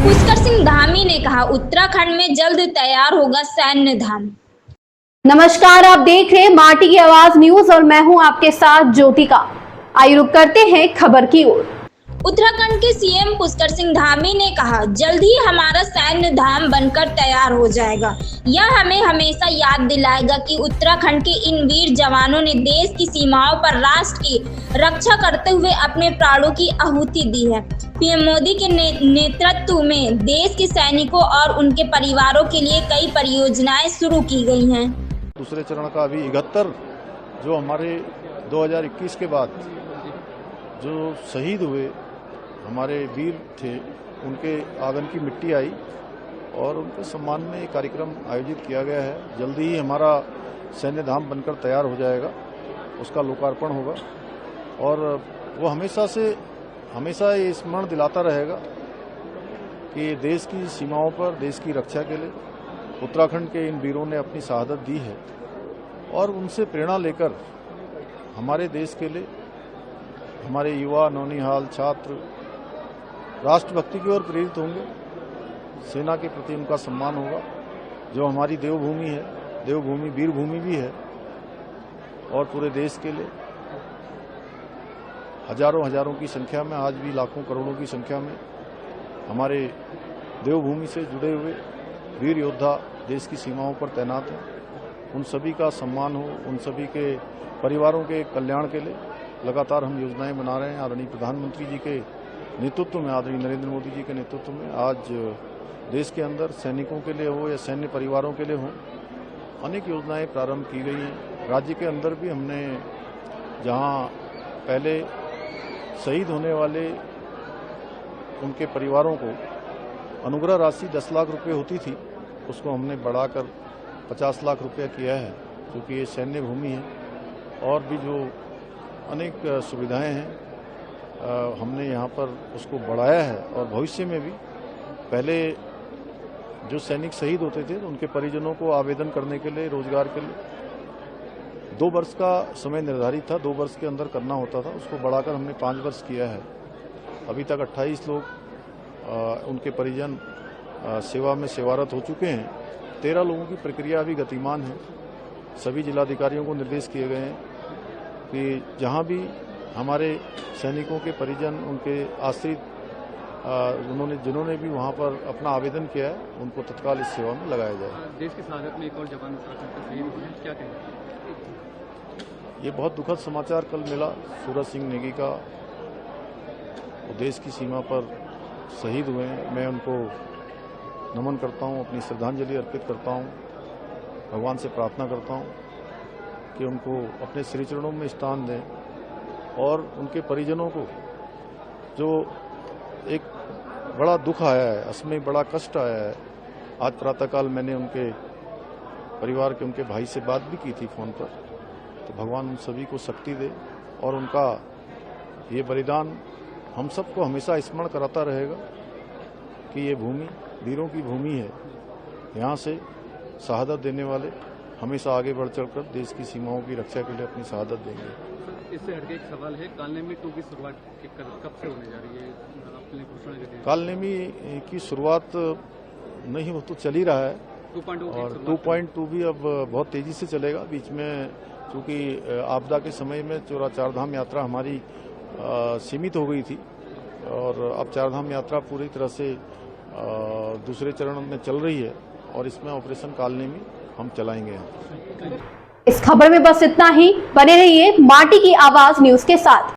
पुष्कर सिंह धामी ने कहा, उत्तराखंड में जल्द तैयार होगा सैन्य धाम। नमस्कार, आप देख रहे हैं माटी की आवाज न्यूज और मैं हूं आपके साथ ज्योतिका। आइए रुक करते हैं खबर की ओर। उत्तराखंड के सीएम पुष्कर सिंह धामी ने कहा, जल्द ही हमारा सैन्य धाम बनकर तैयार हो जाएगा। यह हमें हमेशा याद दिलाएगा कि उत्तराखंड के इन वीर जवानों ने देश की सीमाओं पर राष्ट्र की रक्षा करते हुए अपने प्राणों की आहुति दी है। पीएम मोदी के नेतृत्व में देश के सैनिकों और उनके परिवारों के लिए कई परियोजनाएं शुरू की गई हैं। दूसरे चरण का अभी 71 जो हमारे 2021 के बाद जो शहीद हुए हमारे वीर थे, उनके आंगन की मिट्टी आई और उनके सम्मान में एक कार्यक्रम आयोजित किया गया है। जल्दी ही हमारा सैन्य धाम बनकर तैयार हो जाएगा, उसका लोकार्पण होगा और वो हमेशा ये स्मरण दिलाता रहेगा कि देश की सीमाओं पर देश की रक्षा के लिए उत्तराखंड के इन वीरों ने अपनी शहादत दी है और उनसे प्रेरणा लेकर हमारे देश के लिए हमारे युवा, नौनिहाल, छात्र राष्ट्रभक्ति की ओर प्रेरित होंगे। सेना के प्रति उनका सम्मान होगा, जो हमारी देवभूमि है, देवभूमि वीरभूमि भी है और पूरे देश के लिए हजारों की संख्या में, आज भी लाखों करोड़ों की संख्या में हमारे देवभूमि से जुड़े हुए वीर योद्धा देश की सीमाओं पर तैनात हैं। उन सभी का सम्मान हो, उन सभी के परिवारों के कल्याण के लिए लगातार हम योजनाएं बना रहे हैं। आदरणीय प्रधानमंत्री जी के नेतृत्व में, आदरणीय नरेंद्र मोदी जी के नेतृत्व में आज देश के अंदर सैनिकों के लिए हो या सैन्य परिवारों के लिए हो, अनेक योजनाएं प्रारंभ की गई हैं। राज्य के अंदर भी हमने जहां पहले शहीद होने वाले उनके परिवारों को अनुग्रह राशि 10 लाख रुपए होती थी, उसको हमने बढ़ाकर 50 लाख रुपया किया है, क्योंकि ये सैन्य भूमि है। और भी जो अनेक सुविधाएं हैं हमने यहाँ पर उसको बढ़ाया है और भविष्य में भी पहले जो सैनिक शहीद होते थे तो उनके परिजनों को आवेदन करने के लिए, रोजगार के लिए 2 वर्ष का समय निर्धारित था, 2 वर्ष के अंदर करना होता था, उसको बढ़ाकर हमने 5 वर्ष किया है। अभी तक 28 लोग उनके परिजन सेवा में सेवारत हो चुके हैं। 13 लोगों की प्रक्रिया अभी गतिमान है। सभी जिलाधिकारियों को निर्देश किए गए हैं कि जहां भी हमारे सैनिकों के परिजन, उनके आश्रित जिन्होंने भी वहां पर अपना आवेदन किया है, उनको तत्काल इस सेवा में लगाया जाए। देश की शहादत में एक और जवान शहीद हुए हैं, क्या कहें? ये बहुत दुखद समाचार कल मिला सूरज सिंह नेगी का। वो देश की सीमा पर शहीद हुए हैं। मैं उनको नमन करता हूं, अपनी श्रद्धांजलि अर्पित करता हूं, भगवान से प्रार्थना करता हूं कि उनको अपने श्री चरणों में स्थान दें और उनके परिजनों को जो एक बड़ा दुख आया है, असमय बड़ा कष्ट आया है। आज प्रातःकाल मैंने उनके परिवार के, उनके भाई से बात भी की थी फोन पर, तो भगवान उन सभी को शक्ति दे और उनका ये बलिदान हम सबको हमेशा स्मरण कराता रहेगा कि ये भूमि वीरों की भूमि है। यहाँ से शहादत देने वाले हमेशा आगे बढ़ चढ़कर देश की सीमाओं की रक्षा के लिए अपनी शहादत देंगे। इससे हटके एक सवाल है, कालनेमी 2 की शुरुआत कब से होने जा रही है? आपने घोषणा कर दी। कालनेमी की शुरुआत नहीं, वो तो चल ही रहा है 2.2 और 2.2 भी अब बहुत तेजी से चलेगा। बीच में चूंकि आपदा के समय में चारधाम यात्रा हमारी सीमित हो गई थी और अब चारधाम यात्रा पूरी तरह से दूसरे चरण में चल रही है और इसमें ऑपरेशन कालनेमी हम चलाएंगे। इस खबर में बस इतना ही। बने रहिए माटी की आवाज न्यूज के साथ।